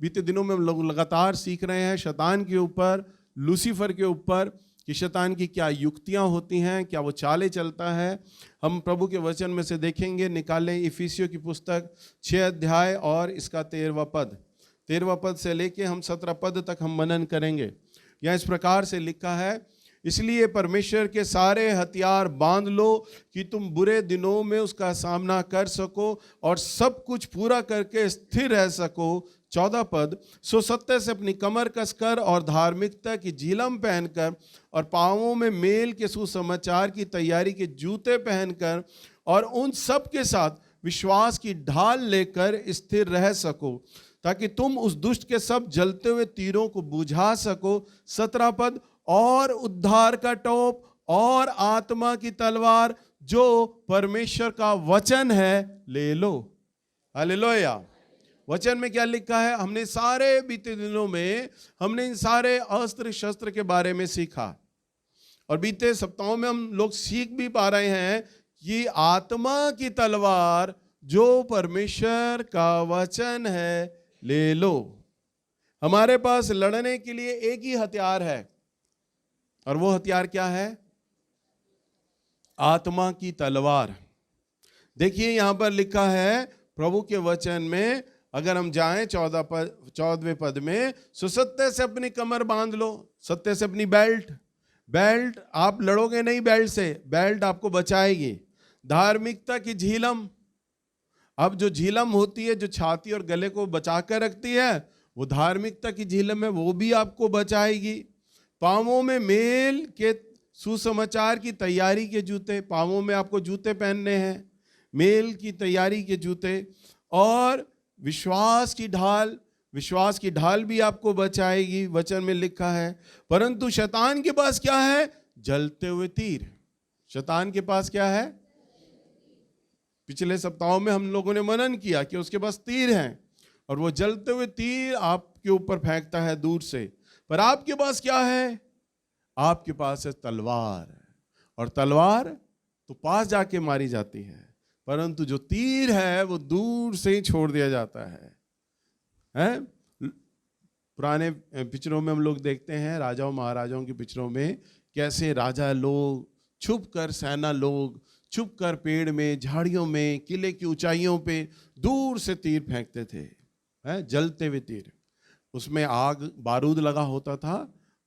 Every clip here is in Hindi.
बीते दिनों में हम लोग लगातार सीख रहे हैं शैतान के ऊपर, लूसीफर के ऊपर, कि शैतान की क्या युक्तियां होती हैं, क्या वो चालें चलता है। हम प्रभु के वचन में से देखेंगे, निकालें इफिसियों की पुस्तक 6 अध्याय और इसका 13वां पद। 13वां पद से लेके हम 17 पद तक हम मनन करेंगे। यहाँ इस प्रकार से लिखा है, इसलिए परमेश्वर के सारे हथियार बांध लो कि तुम बुरे दिनों में उसका सामना कर सको और सब कुछ पूरा करके स्थिर रह सको। 14 पद, सो सत्य से अपनी कमर कसकर और धार्मिकता की झिलम पहनकर और पांवों में मेल के सुसमाचार की तैयारी के जूते पहनकर और उन सब के साथ विश्वास की ढाल लेकर स्थिर रह सको, ताकि तुम उस दुष्ट के सब जलते हुए तीरों को बुझा सको। 17 पद, और उद्धार का टोप और आत्मा की तलवार जो परमेश्वर का वचन है ले लो। हालेलुया। वचन में क्या लिखा है? हमने सारे बीते दिनों में हमने इन सारे अस्त्र शस्त्र के बारे में सीखा और बीते सप्ताहों में हम लोग सीख भी पा रहे हैं कि आत्मा की तलवार जो परमेश्वर का वचन है ले लो। हमारे पास लड़ने के लिए एक ही हथियार है और वो हथियार क्या है? आत्मा की तलवार। देखिए यहां पर लिखा है प्रभु के वचन में, अगर हम जाएं 14वें पद में, सो सत्य से अपनी कमर बांध लो। सत्य से अपनी बेल्ट आप लड़ोगे नहीं बेल्ट से, बेल्ट आपको बचाएगी। धार्मिकता की झिलम, अब जो झिलम होती है जो छाती और गले को बचा कर रखती है, वो धार्मिकता की झिलम है, वो भी आपको बचाएगी। पांवों में मेल के सुसमाचार की तैयारी के जूते, पांवों में आपको जूते पहनने हैं, मेल की तैयारी के जूते, और विश्वास की ढाल भी आपको बचाएगी। वचन में लिखा है, परंतु शैतान के पास क्या है? जलते हुए तीर। शैतान के पास क्या है? पिछले सप्ताहों में हम लोगों ने मनन किया कि उसके पास तीर हैं और वो जलते हुए तीर आपके ऊपर फेंकता है दूर से। पर आपके पास क्या है? आपके पास है तलवार, और तलवार तो पास जाके मारी जाती है, परंतु जो तीर है वो दूर से ही छोड़ दिया जाता है? पुराने पिक्चरों में हम लोग देखते हैं, राजाओं महाराजाओं की पिक्चरों में, कैसे राजा लोग छुप कर, सेना लोग छुप कर पेड़ में, झाड़ियों में, किले की ऊंचाइयों पे दूर से तीर फेंकते थे, जलते हुए तीर। उसमें आग, बारूद लगा होता था,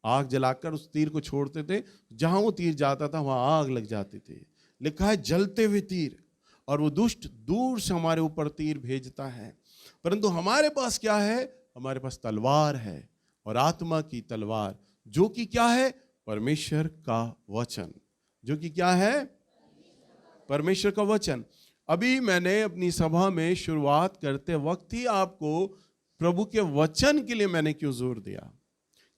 आग जलाकर उस तीर को छोड़ते थे, जहां वो तीर जाता था वहां आग लग जाती थी। लिखा है जलते हुए तीर, और वो दुष्ट दूर से हमारे ऊपर तीर भेजता है। परंतु हमारे पास क्या है? हमारे पास तलवार है, और आत्मा की तलवार, जो कि क्या है? परमेश्वर का वचन। जो कि क्या है? परमेश्वर का वचन। अभी मैंने अपनी सभा में शुरुआत करते वक्त ही आपको प्रभु के वचन के लिए मैंने क्यों जोर दिया?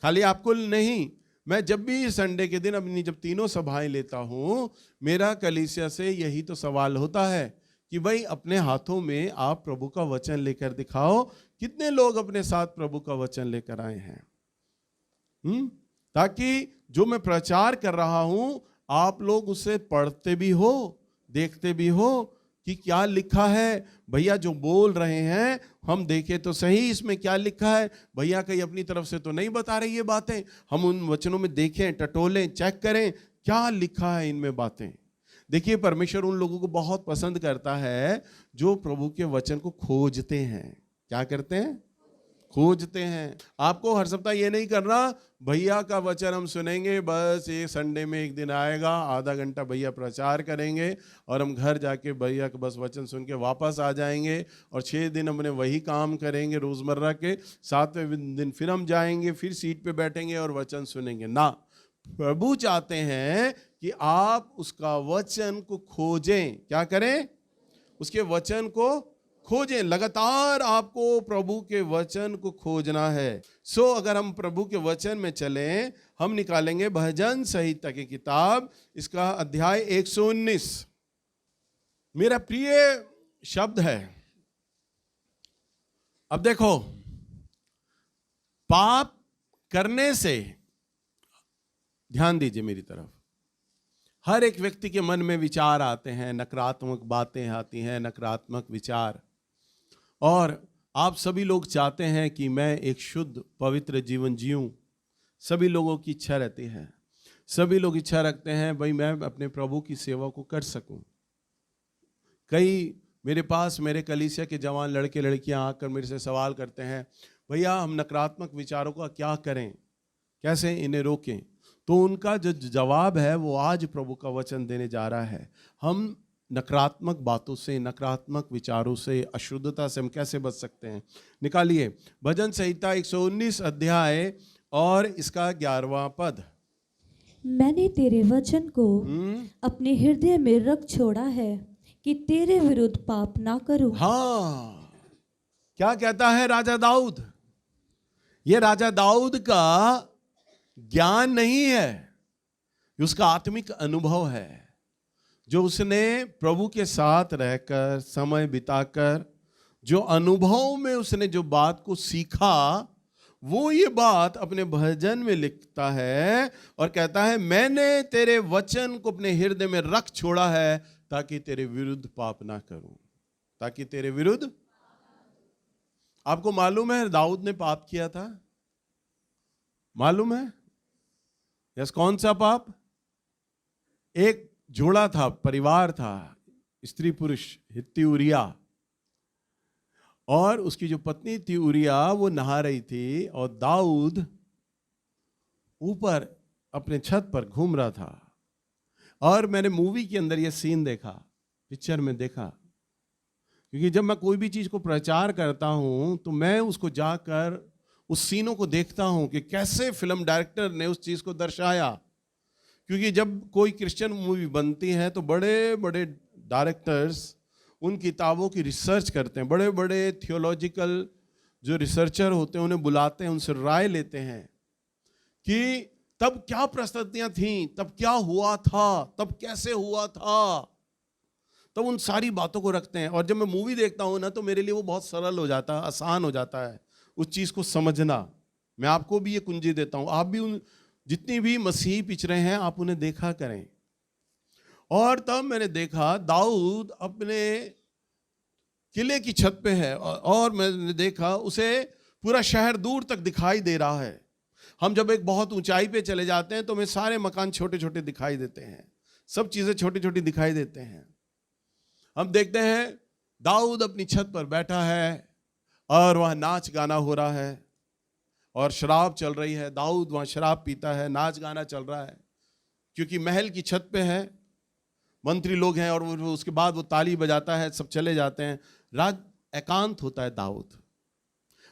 खाली आपको नहीं, मैं जब भी संडे के दिन अपनी जब तीनों सभाएं लेता हूं, मेरा कलीसिया से यही तो सवाल होता है कि भाई अपने हाथों में आप प्रभु का वचन लेकर दिखाओ। कितने लोग अपने साथ प्रभु का वचन लेकर आए हैं? ताकि जो मैं प्रचार कर रहा हूं आप लोग उसे पढ़ते भी हो, देखते भी हो कि क्या लिखा है। भैया जो बोल रहे हैं हम देखें तो सही, इसमें क्या लिखा है। भैया कहीं अपनी तरफ से तो नहीं बता रही ये बातें, हम उन वचनों में देखें, टटोलें, चेक करें क्या लिखा है इनमें बातें। देखिए परमेश्वर उन लोगों को बहुत पसंद करता है जो प्रभु के वचन को खोजते हैं। क्या करते हैं? खोजते हैं। आपको हर सप्ताह ये नहीं करना भैया का वचन हम सुनेंगे, बस ये संडे में एक दिन आएगा, आधा घंटा भैया प्रचार करेंगे और हम घर जाके भैया का बस वचन सुन के वापस आ जाएंगे और 6 दिन हमने वही काम करेंगे रोजमर्रा के। 7वें दिन फिर हम जाएंगे, फिर सीट पे बैठेंगे और वचन सुनेंगे। ना, प्रभु चाहते हैं कि आप उसका वचन को खोजें। क्या करें? उसके वचन को खोजें। लगातार आपको प्रभु के वचन को खोजना है। अगर हम प्रभु के वचन में चलें, हम निकालेंगे भजन संहिता की किताब, इसका अध्याय 119। मेरा प्रिय शब्द है। अब देखो, पाप करने से, ध्यान दीजिए मेरी तरफ, हर एक व्यक्ति के मन में विचार आते हैं, नकारात्मक बातें आती हैं, नकारात्मक विचार। और आप सभी लोग चाहते हैं कि मैं एक शुद्ध पवित्र जीवन जीऊं। सभी लोगों की इच्छा रहती है, सभी लोग इच्छा रखते हैं भाई मैं अपने प्रभु की सेवा को कर सकूं। कई मेरे पास मेरे कलीसिया के जवान लड़के लड़कियां आकर मेरे से सवाल करते हैं, भैया हम नकारात्मक विचारों का क्या करें, कैसे इन्हें रोकें। तो उनका जो जवाब है वो आज प्रभु का वचन देने जा रहा है। हम नकारात्मक बातों से, नकारात्मक विचारों से, अशुद्धता से हम कैसे बच सकते हैं। निकालिए भजन संहिता 119 अध्याय और इसका 11वां पद। मैंने तेरे वचन को अपने हृदय में रख छोड़ा है कि तेरे विरुद्ध पाप ना करूं। हाँ, क्या कहता है राजा दाऊद? ये राजा दाऊद का ज्ञान नहीं है, उसका आत्मिक अनुभव है, जो उसने प्रभु के साथ रहकर समय बिताकर जो अनुभव में उसने जो बात को सीखा, वो ये बात अपने भजन में लिखता है और कहता है मैंने तेरे वचन को अपने हृदय में रख छोड़ा है ताकि तेरे विरुद्ध पाप ना करूं, ताकि तेरे विरुद्ध। आपको मालूम है दाऊद ने पाप किया था? मालूम है? यस, कौन सा पाप? एक जोड़ा था, परिवार था, स्त्री पुरुष, हित्ती उरिया, और उसकी जो पत्नी थी उरिया वो नहा रही थी और दाऊद ऊपर अपने छत पर घूम रहा था। और मैंने मूवी के अंदर ये सीन देखा, पिक्चर में देखा, क्योंकि जब मैं कोई भी चीज़ को प्रचार करता हूं तो मैं उसको जाकर उस सीनों को देखता हूं कि कैसे फिल्म डायरेक्टर ने उस चीज़ को दर्शाया। क्योंकि जब कोई क्रिश्चियन मूवी बनती है तो बड़े बड़े डायरेक्टर्स उन किताबों की रिसर्च करते हैं, बड़े बड़े थियोलॉजिकल जो रिसर्चर होते हैं उन्हें बुलाते हैं, उनसे राय लेते हैं कि तब क्या परिस्थितियां थीं, तब क्या हुआ था, तब कैसे हुआ था, तब उन सारी बातों को रखते हैं। और जब मैं मूवी देखता हूं ना तो मेरे लिए वो बहुत सरल हो जाता है, आसान हो जाता है उस चीज़ को समझना। मैं आपको भी ये कुंजी देता हूं, आप भी उन जितनी भी मसीही पिक्चरें हैं आप उन्हें देखा करें। और तब मैंने देखा दाऊद अपने किले की छत पे है और मैंने देखा उसे पूरा शहर दूर तक दिखाई दे रहा है। हम जब एक बहुत ऊंचाई पे चले जाते हैं तो हमें सारे मकान छोटे छोटे दिखाई देते हैं, सब चीज़ें छोटी छोटी दिखाई देते हैं। हम देखते हैं दाऊद अपनी छत पर बैठा है और वहाँ नाच गाना हो रहा है और शराब चल रही है। दाऊद वहाँ शराब पीता है, नाच गाना चल रहा है, क्योंकि महल की छत पे है, मंत्री लोग हैं, और उसके बाद वो ताली बजाता है, सब चले जाते हैं, राज एकांत होता है दाऊद,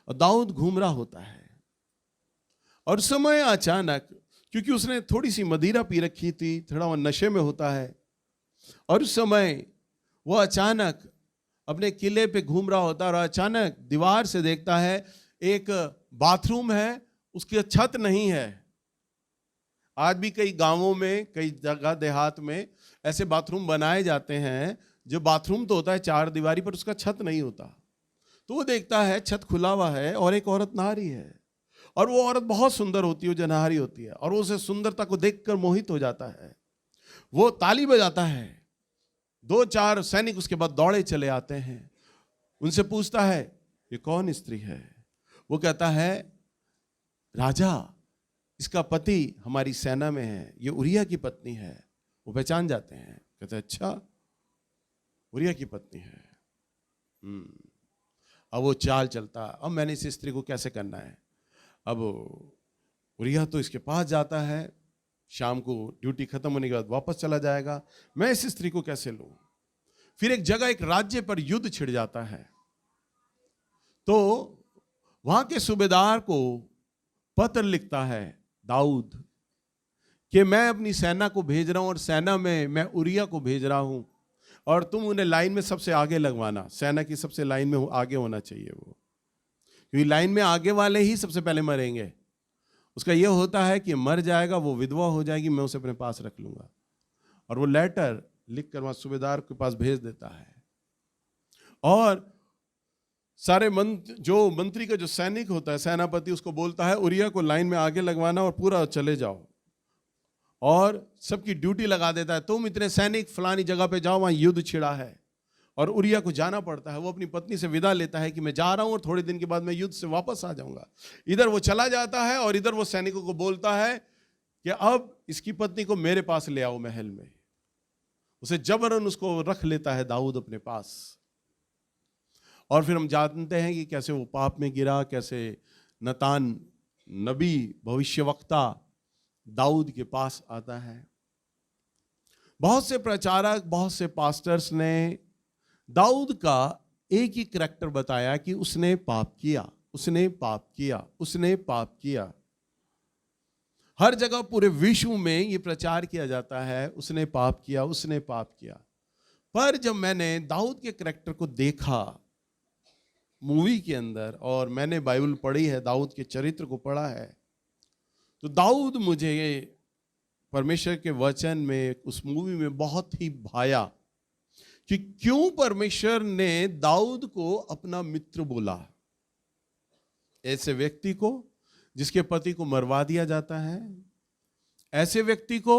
और दाऊद घूम रहा होता है। और समय अचानक, क्योंकि उसने थोड़ी सी मदिरा पी रखी थी, थोड़ा वो नशे में होता है, और उस समय वो अचानक अपने किले पे घूम रहा होता है और अचानक दीवार से देखता है एक बाथरूम है, उसकी छत नहीं है। आज भी कई गांवों में, कई जगह देहात में ऐसे बाथरूम बनाए जाते हैं जो बाथरूम तो होता है चार दीवारी पर, उसका छत नहीं होता। तो वो देखता है छत खुला हुआ है और एक औरत नहा रही है, और वो औरत बहुत सुंदर होती है, जो नहा रही होती है, और वो उसे सुंदरता को देखकर मोहित हो जाता है। वो ताली बजाता है, 2-4 सैनिक उसके बाद दौड़े चले आते हैं, उनसे पूछता है ये कौन स्त्री है? वो कहता है राजा, इसका पति हमारी सेना में है, ये उरिया की पत्नी है। वो पहचान जाते हैं, कहते हैं अच्छा उरिया की पत्नी है। अब वो चाल चलता, अब मैंने इस स्त्री को कैसे करना है। अब उरिया तो इसके पास जाता है, शाम को ड्यूटी खत्म होने के बाद वापस चला जाएगा, मैं इस स्त्री को कैसे लूं। फिर एक जगह, एक राज्य पर युद्ध छिड़ जाता है, तो वहां के सूबेदार को पत्र लिखता है दाऊद कि मैं अपनी सेना को भेज रहा हूं और सेना में मैं उरिया को भेज रहा हूं, और तुम उन्हें लाइन में सबसे आगे लगवाना, सेना की सबसे लाइन में आगे होना चाहिए वो, क्योंकि लाइन में आगे वाले ही सबसे पहले मरेंगे। उसका यह होता है कि मर जाएगा, वो विधवा हो जाएगी, मैं उसे अपने पास रख लूंगा। और वो लेटर लिख कर वहां सूबेदार के पास भेज देता है, और सारे मंत्री का जो सैनिक होता है, सेनापति, उसको बोलता है उरिया को लाइन में आगे लगवाना और पूरा चले जाओ, और सबकी ड्यूटी लगा देता है, तुम इतने सैनिक फलानी जगह पे जाओ, वहां युद्ध छिड़ा है, और उरिया को जाना पड़ता है। वो अपनी पत्नी से विदा लेता है कि मैं जा रहा हूं और थोड़े दिन के बाद मैं युद्ध से वापस आ जाऊंगा। इधर वो चला जाता है और इधर वो सैनिकों को बोलता है कि अब इसकी पत्नी को मेरे पास ले आओ महल में। उसे जबरन उसको रख लेता है दाऊद अपने पास। और फिर हम जानते हैं कि कैसे वो पाप में गिरा, कैसे नतान नबी भविष्यवक्ता दाऊद के पास आता है। बहुत से प्रचारक, बहुत से पास्टर्स ने दाऊद का एक ही करैक्टर बताया कि उसने पाप किया, उसने पाप किया, उसने पाप किया। हर जगह पूरे विश्व में ये प्रचार किया जाता है, उसने पाप किया, उसने पाप किया। पर जब मैंने दाऊद के करैक्टर को देखा मूवी के अंदर और मैंने बाइबल पढ़ी है, दाऊद के चरित्र को पढ़ा है, तो दाऊद मुझे परमेश्वर के वचन में, उस मूवी में बहुत ही भाया कि क्यों परमेश्वर ने दाऊद को अपना मित्र बोला। ऐसे व्यक्ति को जिसके पति को मरवा दिया जाता है, ऐसे व्यक्ति को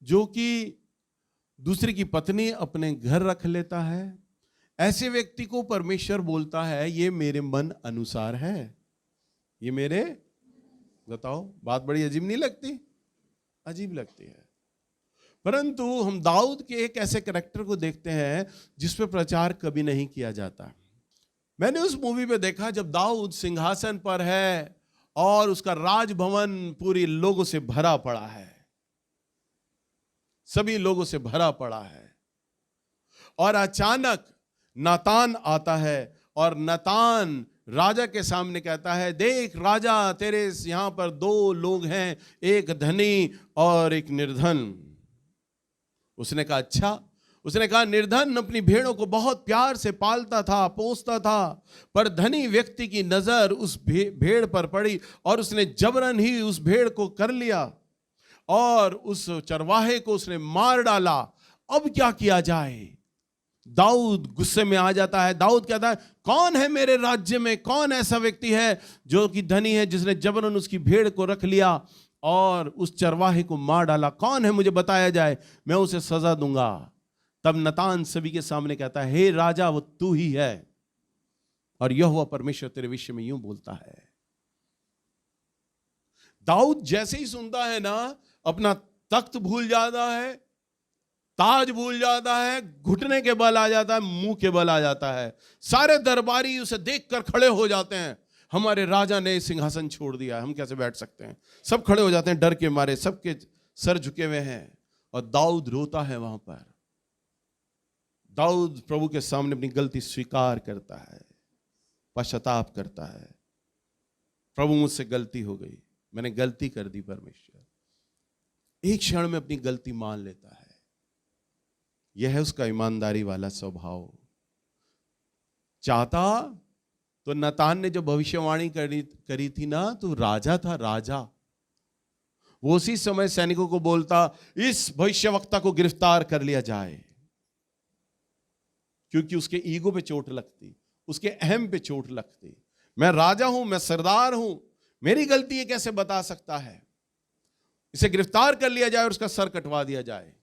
जो कि दूसरे की पत्नी अपने घर रख लेता है, ऐसे व्यक्ति को परमेश्वर बोलता है ये मेरे मन अनुसार है, ये मेरे, बताओ बात बड़ी अजीब नहीं लगती? अजीब लगती है। परंतु हम दाऊद के एक ऐसे कैरेक्टर को देखते हैं जिस पे प्रचार कभी नहीं किया जाता। मैंने उस मूवी पे देखा जब दाऊद सिंहासन पर है और उसका राजभवन पूरी लोगों से भरा पड़ा है, सभी लोगों से भरा पड़ा है, और अचानक नातान आता है और नातान राजा के सामने कहता है, देख राजा, तेरे यहां पर दो लोग हैं, एक धनी और एक निर्धन। उसने कहा अच्छा। उसने कहा निर्धन अपनी भेड़ों को बहुत प्यार से पालता था, पोसता था, पर धनी व्यक्ति की नजर उस भेड़ पर पड़ी और उसने जबरन ही उस भेड़ को कर लिया और उस चरवाहे को उसने मार डाला। अब क्या किया जाए? दाऊद गुस्से में आ जाता है। दाऊद कहता है, कौन है मेरे राज्य में, कौन ऐसा व्यक्ति है जो कि धनी है, जिसने जबरन उसकी भेड़ को रख लिया और उस चरवाहे को मार डाला? कौन है, मुझे बताया जाए, मैं उसे सजा दूंगा। तब नतान सभी के सामने कहता है, हे राजा, वो तू ही है और यहोवा परमेश्वर तेरे विषय में यूं बोलता है। दाऊद जैसे ही सुनता है ना, अपना तख्त भूल जाता है, ताज भूल जाता है, घुटने के बल आ जाता है, मुंह के बल आ जाता है। सारे दरबारी उसे देखकर खड़े हो जाते हैं, हमारे राजा ने सिंहासन छोड़ दिया है, हम कैसे बैठ सकते हैं। सब खड़े हो जाते हैं डर के मारे, सबके सर झुके हुए हैं और दाऊद रोता है। वहां पर दाऊद प्रभु के सामने अपनी गलती स्वीकार करता है, पश्चाताप करता है। प्रभु मुझसे गलती हो गई, मैंने गलती कर दी परमेश्वर। एक क्षण में अपनी गलती मान लेता है। यह है उसका ईमानदारी वाला स्वभाव। चाहता तो नतान ने जो भविष्यवाणी करी थी ना, तो राजा था, राजा, वो उसी समय सैनिकों को बोलता, इस भविष्यवक्ता को गिरफ्तार कर लिया जाए, क्योंकि उसके ईगो पे चोट लगती, उसके अहम पे चोट लगती। मैं राजा हूं, मैं सरदार हूं, मेरी गलती ये कैसे बता सकता है? इसे गिरफ्तार कर लिया जाए और उसका सर कटवा दिया जाए।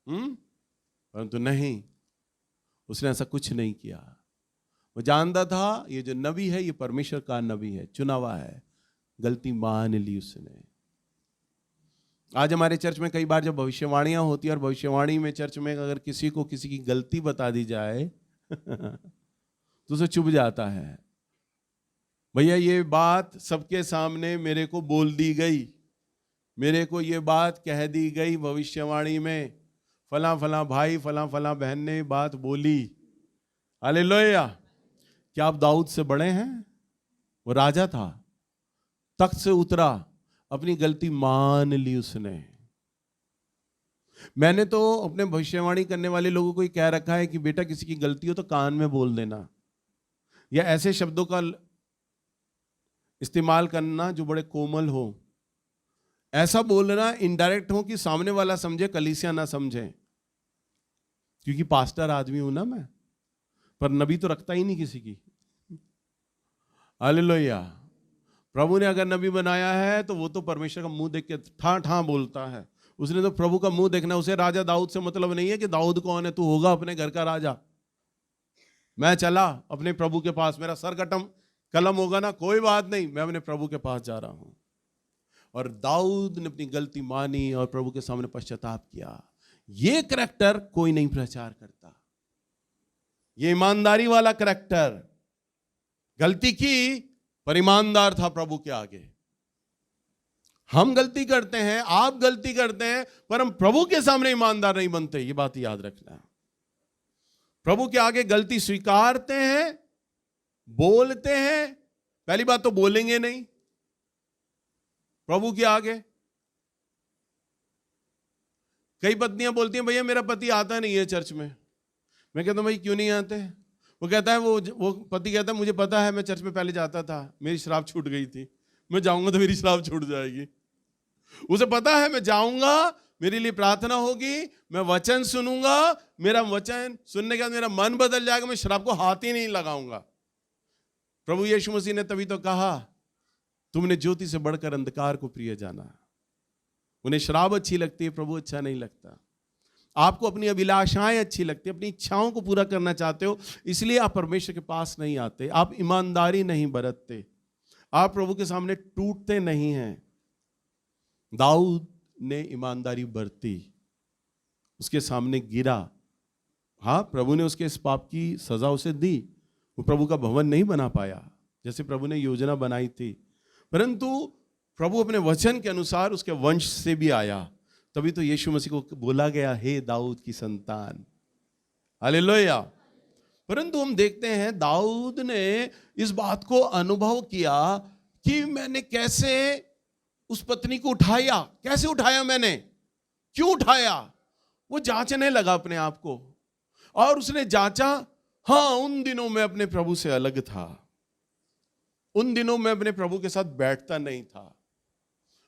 परंतु नहीं, उसने ऐसा कुछ नहीं किया। वो जानता था ये जो नबी है, ये परमेश्वर का नबी है, चुना हुआ है। गलती मान ली उसने। आज हमारे चर्च में कई बार जब भविष्यवाणियां होती है और भविष्यवाणी में चर्च में अगर किसी को किसी की गलती बता दी जाए तो उसे चुभ जाता है। भैया ये बात सबके सामने मेरे को बोल दी गई, मेरे को ये बात कह दी गई भविष्यवाणी में, फला फला भाई, फला फला बहन ने बात बोली। हालेलुया। क्या आप दाऊद से बड़े हैं? वो राजा था, तख्त से उतरा, अपनी गलती मान ली उसने। मैंने तो अपने भविष्यवाणी करने वाले लोगों को ही कह रखा है कि बेटा किसी की गलती हो तो कान में बोल देना, या ऐसे शब्दों का इस्तेमाल करना जो बड़े कोमल हो। ऐसा बोलना इनडायरेक्ट हो कि सामने वाला समझे, कलीसिया ना समझे, क्योंकि पास्टर आदमी हूं ना मैं, पर नबी तो रखता ही नहीं किसी की। हालेलुया। प्रभु ने अगर नबी बनाया है तो वो तो परमेश्वर का मुंह देख के ठा ठा बोलता है, उसने तो प्रभु का मुंह देखना। उसे राजा दाऊद से मतलब नहीं है कि दाऊद कौन है, तू होगा अपने घर का राजा। मैं चला अपने प्रभु के पास, मेरा सर कलम होगा ना, कोई बात नहीं, मैं अपने प्रभु के पास जा रहा हूं। और दाऊद ने अपनी गलती मानी और प्रभु के सामने पश्चाताप किया। ये करैक्टर कोई नहीं प्रचार करता, ये ईमानदारी वाला करैक्टर। गलती की पर ईमानदार था प्रभु के आगे। हम गलती करते हैं, आप गलती करते हैं, पर हम प्रभु के सामने ईमानदार नहीं बनते। ये बात याद रखना। प्रभु के आगे गलती स्वीकारते हैं, बोलते हैं। पहली बात तो बोलेंगे नहीं प्रभु के आगे। कई पत्नियां बोलती हैं भैया मेरा पति आता नहीं है चर्च में। मैं कहता हूं भाई क्यों नहीं आते? वो कहता है वो पति कहता है मुझे पता है, मैं चर्च में पहले जाता था, मेरी शराब छूट गई थी, मैं जाऊंगा तो मेरी शराब छूट जाएगी। उसे पता है मैं जाऊंगा, मेरे लिए प्रार्थना होगी, मैं वचन सुनूंगा, मेरा वचन सुनने के बाद मेरा मन बदल जाएगा, मैं शराब को हाथ ही नहीं लगाऊंगा। प्रभु यीशु मसीह ने तभी तो कहा तुमने ज्योति से बढ़कर अंधकार को प्रिय जाना। उन्हें शराब अच्छी लगती है, प्रभु अच्छा नहीं लगता। आपको अपनी अभिलाषाएं अच्छी लगती है, अपनी इच्छाओं को पूरा करना चाहते हो, इसलिए आप परमेश्वर के पास नहीं आते। आप ईमानदारी नहीं बरतते, आप प्रभु के सामने टूटते नहीं हैं। दाऊद ने ईमानदारी बरती, उसके सामने गिरा। हाँ, प्रभु ने उसके इस पाप की सजा उसे दी। वो प्रभु का भवन नहीं बना पाया जैसे प्रभु ने योजना बनाई थी, परंतु प्रभु अपने वचन के अनुसार उसके वंश से भी आया। तभी तो यीशु मसीह को बोला गया हे दाऊद की संतान। हालेलुया। परंतु हम देखते हैं दाऊद ने इस बात को अनुभव किया कि मैंने कैसे उस पत्नी को उठाया, कैसे उठाया मैंने, क्यों उठाया। वो जांचने लगा अपने आप को, और उसने जांचा। हाँ, उन दिनों में अपने प्रभु से अलग था, उन दिनों में अपने प्रभु के साथ बैठता नहीं था,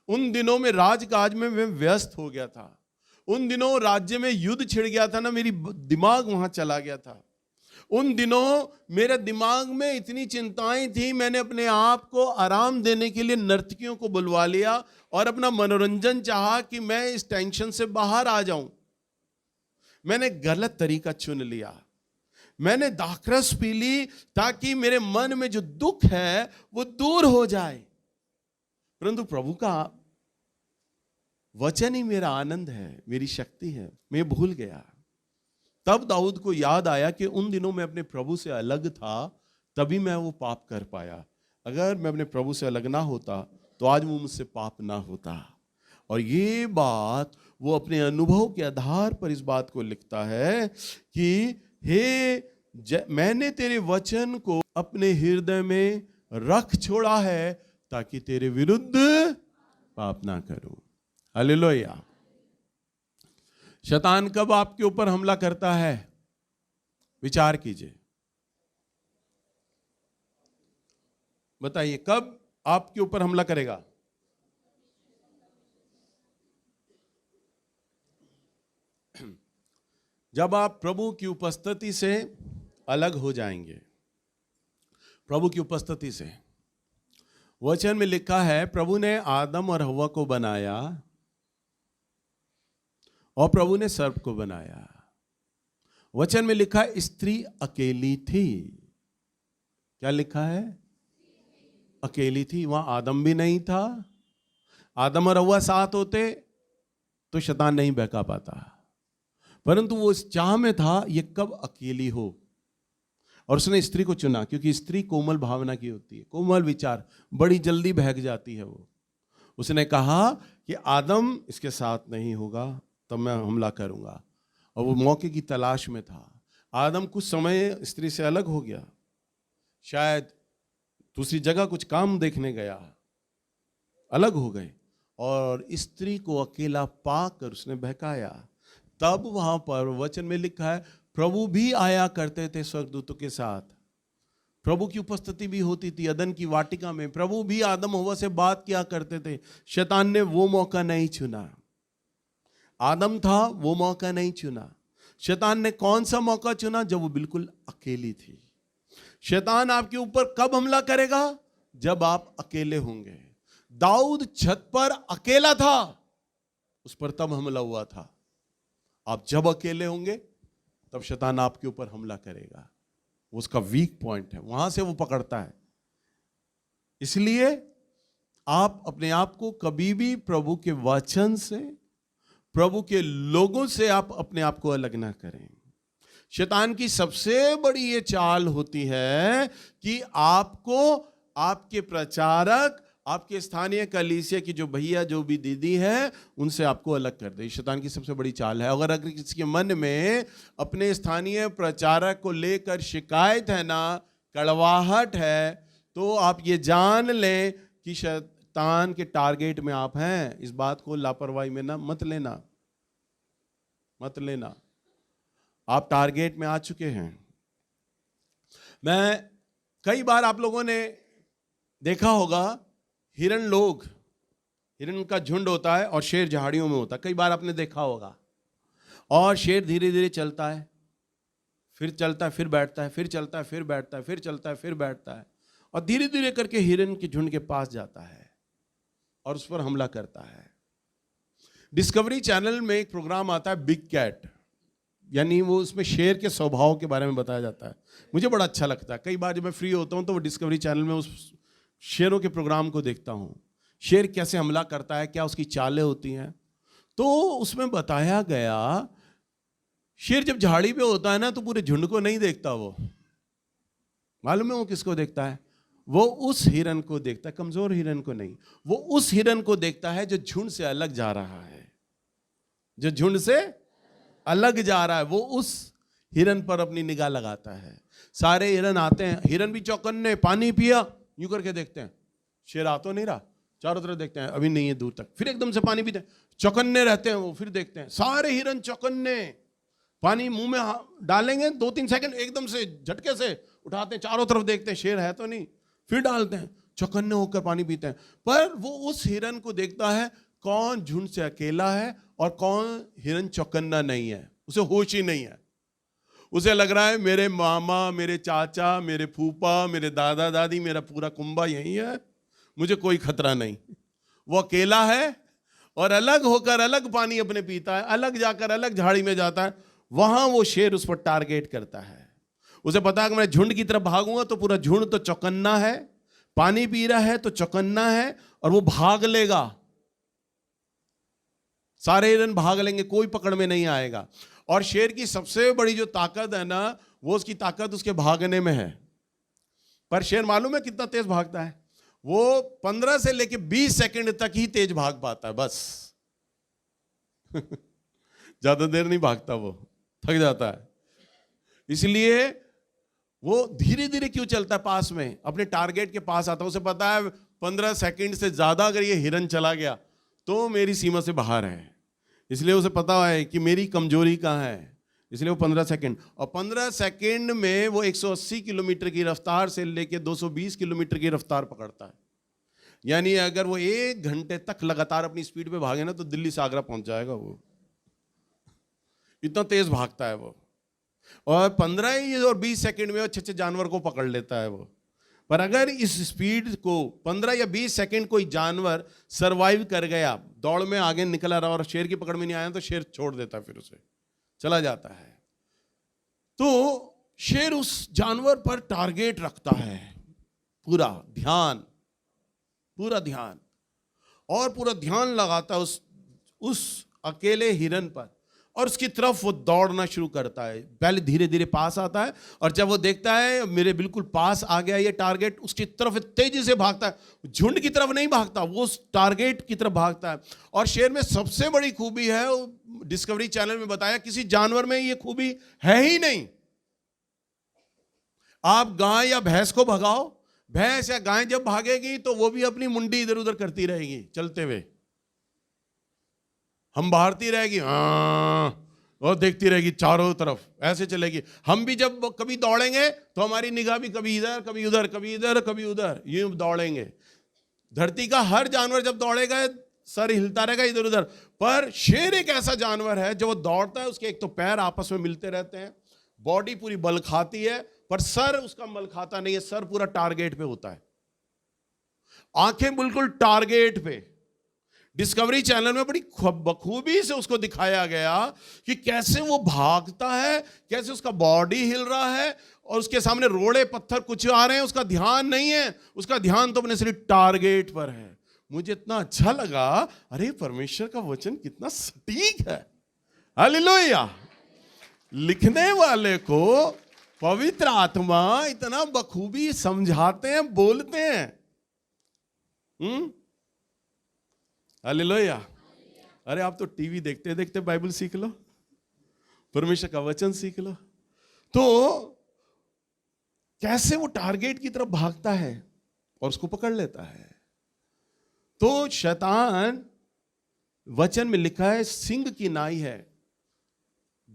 उन दिनों में राजकाज में मैं व्यस्त हो गया था, उन दिनों राज्य में युद्ध छिड़ गया था ना, मेरी दिमाग वहां चला गया था। उन दिनों मेरे दिमाग में इतनी चिंताएं थी, मैंने अपने आप को आराम देने के लिए नर्तकियों को बुलवा लिया और अपना मनोरंजन चाहा कि मैं इस टेंशन से बाहर आ जाऊं। मैंने गलत तरीका चुन लिया, मैंने दाखरस पी ली ताकि मेरे मन में जो दुख है वो दूर हो जाए। परंतु प्रभु का वचन ही मेरा आनंद है, मेरी शक्ति है, मैं भूल गया। तब दाऊद को याद आया कि उन दिनों में अपने प्रभु से अलग था, तभी मैं वो पाप कर पाया। अगर मैं अपने प्रभु से अलग ना होता तो आज वो मुझसे पाप ना होता। और ये बात वो अपने अनुभव के आधार पर इस बात को लिखता है कि मैंने तेरे वचन को अपने हृदय में रख छोड़ा है ताकि तेरे विरुद्ध पाप ना करूं। हालेलुया। शैतान कब आपके ऊपर हमला करता है? विचार कीजिए, बताइए कब आपके ऊपर हमला करेगा? जब आप प्रभु की उपस्थिति से अलग हो जाएंगे। प्रभु की उपस्थिति से, वचन में लिखा है प्रभु ने आदम और हव्वा को बनाया और प्रभु ने सर्प को बनाया। वचन में लिखा स्त्री अकेली थी। क्या लिखा है? अकेली थी। वहां आदम भी नहीं था। आदम और हव्वा साथ होते तो शैतान नहीं बहका पाता, परंतु वो इस चाह में था ये कब अकेली हो, और उसने स्त्री को चुना क्योंकि स्त्री कोमल भावना की होती है, कोमल विचार, बड़ी जल्दी बहक जाती है वो। उसने कहा कि आदम इसके साथ नहीं होगा तब मैं हमला करूंगा, और वो मौके की तलाश में था। आदम कुछ समय स्त्री से अलग हो गया, शायद दूसरी जगह कुछ काम देखने गया, अलग हो गए, और स्त्री को अकेला पाकर उसने बहकाया। तब वहां पर वचन में लिखा है प्रभु भी आया करते थे स्वर्गदूतों के साथ। प्रभु की उपस्थिति भी होती थी अदन की वाटिका में। प्रभु भी आदम हव्वा से बात किया करते थे। शैतान ने वो मौका नहीं चुना। आदम था, वो मौका नहीं चुना। शैतान ने कौन सा मौका चुना? जब वो बिल्कुल अकेली थी। शैतान आपके ऊपर कब हमला करेगा? जब आप अकेले होंगे। दाऊद छत पर अकेला था, उस पर तब हमला हुआ था। आप जब अकेले होंगे तब शैतान आपके ऊपर हमला करेगा। वो उसका वीक पॉइंट है, वहां से वो पकड़ता है। इसलिए आप अपने आप को कभी भी प्रभु के वचन से, प्रभु के लोगों से आप अपने आप को अलग ना करें। शैतान की सबसे बड़ी ये चाल होती है कि आपको आपके प्रचारक, आपके स्थानीय कलीसिया की जो भैया जो भी दीदी है, उनसे आपको अलग कर दे। शैतान की सबसे बड़ी चाल है। अगर किसी के मन में अपने स्थानीय प्रचारक को लेकर शिकायत है ना, कड़वाहट है, तो आप ये जान लें कि शैतान के टारगेट में आप हैं। इस बात को लापरवाही में ना मत लेना, मत लेना। आप टारगेट में आ चुके हैं। मैं कई बार आप लोगों ने देखा होगा, हिरन का झुंड होता है और शेर झाड़ियों में होता है। कई बार आपने देखा होगा। और शेर धीरे धीरे चलता है, फिर चलता है, फिर बैठता है, फिर चलता है, फिर बैठता है, फिर चलता है, फिर बैठता है, और धीरे धीरे करके हिरन के झुंड के पास जाता है और उस पर हमला करता है। डिस्कवरी चैनल में एक प्रोग्राम आता है बिग कैट, यानी वो उसमें शेर के स्वभाव के बारे में बताया जाता है। मुझे बड़ा अच्छा लगता है। कई बार जब मैं फ्री होता हूं तो वो डिस्कवरी चैनल में उस शेरों के प्रोग्राम को देखता हूं। शेर कैसे हमला करता है, क्या उसकी चालें होती हैं। तो उसमें बताया गया, शेर जब झाड़ी पे होता है ना तो पूरे झुंड को नहीं देखता। वो मालूम है वो किसको देखता है? वो उस हिरन को देखता है, कमजोर हिरन को नहीं। वो उस हिरन को देखता है जो झुंड से अलग जा रहा है, जो झुंड से अलग जा रहा है। वो उस हिरन पर अपनी निगाह लगाता है। सारे हिरन आते हैं, हिरन भी चौकन्ने, पानी पिया, यूं करके देखते हैं, शेर आ तो नहीं रहा, चारों तरफ देखते हैं, अभी नहीं है, दूर तक, फिर एकदम से पानी पीते हैं, चौकन्ने रहते हैं वो, फिर देखते हैं, सारे हिरन चौकन्ने, पानी मुंह में डालेंगे, 2-3 सेकंड एकदम से झटके से उठाते हैं, चारों तरफ देखते हैं, शेर है तो नहीं, फिर डालते हैं, चौकन्ने होकर पानी पीते हैं। पर वो उस हिरन को देखता है कौन झुंड से अकेला है और कौन हिरन चौकन्ना नहीं है। उसे होश ही नहीं है। उसे लग रहा है मेरे मामा, मेरे चाचा, मेरे फूफा, मेरे दादा दादी, मेरा पूरा कुंबा यही है, मुझे कोई खतरा नहीं। वो अकेला है और अलग होकर अलग पानी अपने पीता है, अलग जाकर अलग झाड़ी में जाता है। वहां वो शेर उस पर टारगेट करता है। उसे पता है कि मैं झुंड की तरफ भागूंगा तो पूरा झुंड तो चौकन्ना है, पानी पी रहा है तो चौकन्ना है, और वो भाग लेगा, सारे हिरन भाग लेंगे, कोई पकड़ में नहीं आएगा। और शेर की सबसे बड़ी जो ताकत है ना, वो उसकी ताकत उसके भागने में है। पर शेर मालूम है कितना तेज भागता है? वो 15 से लेके 20 सेकंड तक ही तेज भाग पाता है, बस। ज्यादा देर नहीं भागता, वो थक जाता है। इसलिए वो धीरे धीरे क्यों चलता है? पास में अपने टारगेट के पास आता है। उसे पता है 15 सेकंड से ज्यादा अगर ये हिरन चला गया तो मेरी सीमा से बाहर है। इसलिए उसे पता है कि मेरी कमजोरी कहाँ है, इसलिए वो 15 सेकंड, और 15 सेकंड में वो 180 किलोमीटर की रफ्तार से लेके 220 किलोमीटर की रफ्तार पकड़ता है। यानी अगर वो 1 घंटे तक लगातार अपनी स्पीड पे भागे ना तो दिल्ली से आगरा पहुंच जाएगा वो, इतना तेज भागता है वो। और 15 और 20 सेकंड में वो अच्छे जानवर को पकड़ लेता है वो। पर अगर इस स्पीड को 15 या 20 सेकंड कोई जानवर सरवाइव कर गया, दौड़ में आगे निकला रहा और शेर की पकड़ में नहीं आया, तो शेर छोड़ देता है, फिर उसे चला जाता है। तो शेर उस जानवर पर टारगेट रखता है, पूरा ध्यान और पूरा ध्यान लगाता है उस अकेले हिरन पर, और उसकी तरफ वो दौड़ना शुरू करता है। पहले धीरे धीरे पास आता है, और जब वो देखता है मेरे बिल्कुल पास आ गया ये टारगेट, उसकी तरफ तेजी से भागता है। झुंड की तरफ नहीं भागता, वो उस टारगेट की तरफ भागता है। और शेर में सबसे बड़ी खूबी है, डिस्कवरी चैनल में बताया, किसी जानवर में ये खूबी है ही नहीं। आप गाय या भैंस को भगाओ, भैंस या गाय जब भागेगी तो वो भी अपनी मुंडी इधर उधर करती रहेगी चलते हुए, हम भारती रहेगी और देखती रहेगी चारों तरफ, ऐसे चलेगी। हम भी जब कभी दौड़ेंगे तो हमारी निगाह भी कभी इधर कभी उधर, कभी इधर कभी उधर, ये दौड़ेंगे। धरती का हर जानवर जब दौड़ेगा सर हिलता रहेगा इधर उधर। पर शेर एक ऐसा जानवर है जो वो दौड़ता है, उसके एक तो पैर आपस में मिलते रहते हैं, बॉडी पूरी बल खाती है, पर सर उसका मल खाता नहीं है, सर पूरा टारगेट पे होता है, आंखें बिल्कुल टारगेट पे। डिस्कवरी चैनल में बड़ी बखूबी से उसको दिखाया गया कि कैसे वो भागता है, कैसे उसका बॉडी हिल रहा है और उसके सामने रोड़े पत्थर कुछ आ रहे हैं, उसका ध्यान नहीं है, उसका ध्यान तो अपने सिर्फ टारगेट पर है। मुझे इतना अच्छा लगा, अरे परमेश्वर का वचन कितना सटीक है। हालेलुया। लिखने वाले को पवित्र आत्मा इतना बखूबी समझाते हैं, बोलते हैं। हालेलुया। अरे आप तो टीवी देखते देखते बाइबल सीख लो, परमेश्वर का वचन सीख लो। तो कैसे वो टारगेट की तरफ भागता है और उसको पकड़ लेता है। तो शैतान, वचन में लिखा है, सिंह की नाई है,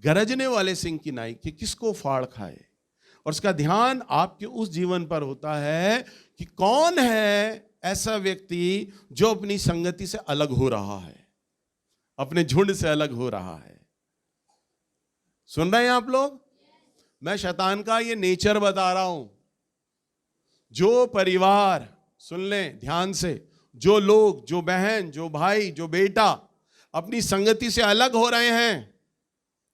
गरजने वाले सिंह की नाई, कि किसको फाड़ खाए। और उसका ध्यान आपके उस जीवन पर होता है कि कौन है ऐसा व्यक्ति जो अपनी संगति से अलग हो रहा है, अपने झुंड से अलग हो रहा है। सुन रहे हैं आप लोग? मैं शैतान का ये नेचर बता रहा हूं। जो परिवार, सुन लें ध्यान से, जो लोग, जो बहन, जो भाई, जो बेटा अपनी संगति से अलग हो रहे हैं,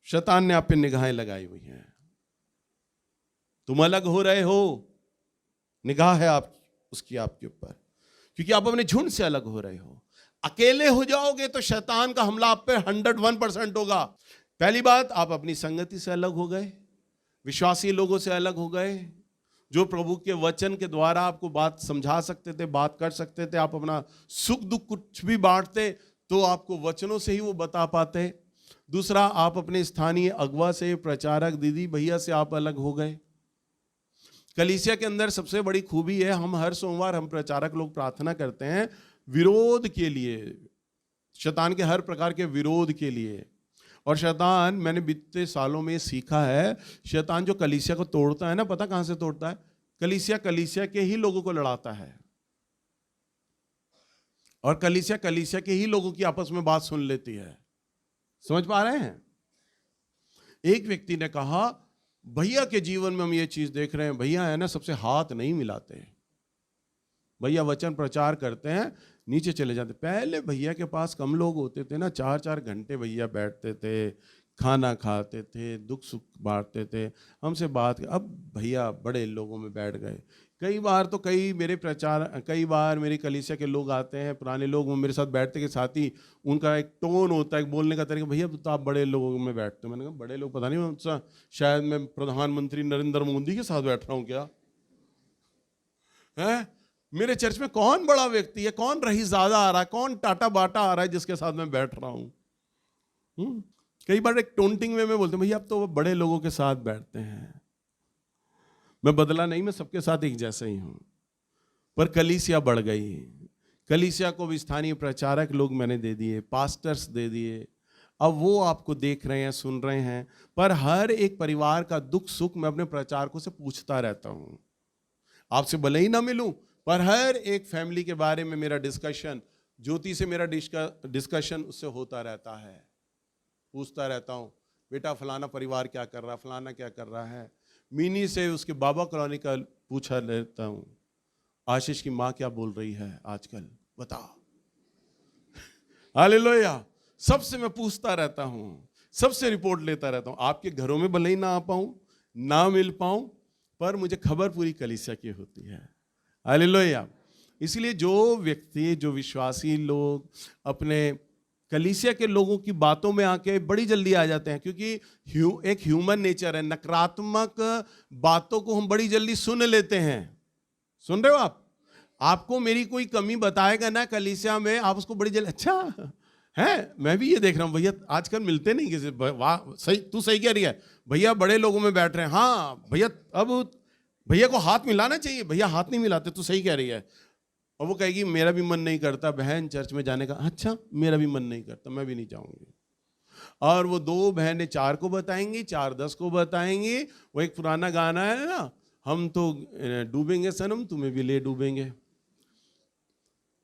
शैतान ने आप पे निगाहें लगाई हुई हैं। तुम अलग हो रहे हो, निगाह है आप उसकी आपके ऊपर, क्योंकि आप अपने झुंड से अलग हो रहे हो। अकेले हो जाओगे तो शैतान का हमला आप पे 101% होगा। पहली बात, आप अपनी संगति से अलग हो गए, विश्वासी लोगों से अलग हो गए, जो प्रभु के वचन के द्वारा आपको बात समझा सकते थे, बात कर सकते थे। आप अपना सुख दुख कुछ भी बांटते तो आपको वचनों से ही वो बता पाते। दूसरा, आप अपने स्थानीय अगुवा से, प्रचारक दीदी भैया से आप अलग हो गए। कलीसिया के अंदर सबसे बड़ी खूबी है, हम हर सोमवार हम प्रचारक लोग प्रार्थना करते हैं विरोध के लिए, शैतान के हर प्रकार के विरोध के लिए। और शैतान, मैंने बीते सालों में सीखा है, शैतान जो कलीसिया को तोड़ता है ना, पता कहां से तोड़ता है? कलीसिया के ही लोगों को लड़ाता है, और कलीसिया के ही लोगों की आपस में बात सुन लेती है। समझ पा रहे हैं? एक व्यक्ति ने कहा, भैया के जीवन में हम ये चीज देख रहे हैं, भैया है ना सबसे हाथ नहीं मिलाते, भैया वचन प्रचार करते हैं नीचे चले जाते। पहले भैया के पास कम लोग होते थे ना, 4-4 घंटे भैया बैठते थे, खाना खाते थे, दुख सुख बांटते थे, हमसे बात। अब भैया बड़े लोगों में बैठ गए। कई बार मेरी कलीसिया के लोग आते हैं, पुराने लोग, वो मेरे साथ बैठते के साथ ही उनका एक टोन होता है, एक बोलने का तरीका, भैया तो आप बड़े लोगों में बैठते हो। मैंने कहा बड़े लोग पता नहीं, शायद मैं प्रधानमंत्री नरेंद्र मोदी के साथ बैठ रहा हूँ क्या है? मेरे चर्च में कौन बड़ा व्यक्ति है, कौन रईसज़ादा आ रहा है, कौन टाटा बाटा आ रहा है जिसके साथ मैं बैठ रहा हूं? कई बार एक टोंटिंग में बोलते हैं, भैया आप तो बड़े लोगों के साथ बैठते हैं। मैं बदला नहीं, मैं सबके साथ एक जैसा ही हूं। पर कलीसिया बढ़ गई, कलीसिया को भी स्थानीय प्रचारक लोग मैंने दे दिए, पास्टर्स दे दिए। अब वो आपको देख रहे हैं, सुन रहे हैं। पर हर एक परिवार का दुख सुख मैं अपने प्रचारकों से पूछता रहता हूं। आपसे भले ही ना मिलूं, पर हर एक फैमिली के बारे में मेरा डिस्कशन, ज्योति से मेरा डिस्कशन उससे होता रहता है। पूछता रहता हूँ, बेटा फलाना परिवार क्या कर रहा है, फलाना क्या कर रहा है। मीनी से उसके बाबा कॉलोनी का पूछा लेता हूँ, आशीष की माँ क्या बोल रही है आजकल, बता। हालेलुया। सबसे मैं पूछता रहता हूँ, सबसे रिपोर्ट लेता रहता हूँ। आपके घरों में भले ही ना आ पाऊँ, ना मिल पाऊँ, पर मुझे खबर पूरी कलीसिया की होती है। हालेलुया। इसलिए जो व्यक्ति, जो विश्वासी लोग अपने कलीसिया के लोगों की बातों में आके बड़ी जल्दी आ जाते हैं, क्योंकि एक ह्यूमन नेचर है, नकारात्मक बातों को हम बड़ी जल्दी सुन लेते हैं। सुन रहे हो आप? आपको मेरी कोई कमी बताएगा ना कलीसिया में, आप उसको बड़ी जल्दी, अच्छा है, मैं भी ये देख रहा हूँ, भैया आजकल मिलते नहीं किसी, वाह सही, तू सही कह रही है, भैया बड़े लोगों में बैठ रहे हैं। हाँ भैया, अब भैया को हाथ मिलाना चाहिए, भैया हाथ नहीं मिलाते, तू सही कह रही है। और वो कहेगी मेरा भी मन नहीं करता बहन चर्च में जाने का। अच्छा, मेरा भी मन नहीं करता, मैं भी नहीं जाऊंगी। और वो 2 बहनें 4 को बताएंगी, 4 10 को बताएंगी। वो एक पुराना गाना है ना, हम तो डूबेंगे सनम, तुम्हें भी ले डूबेंगे।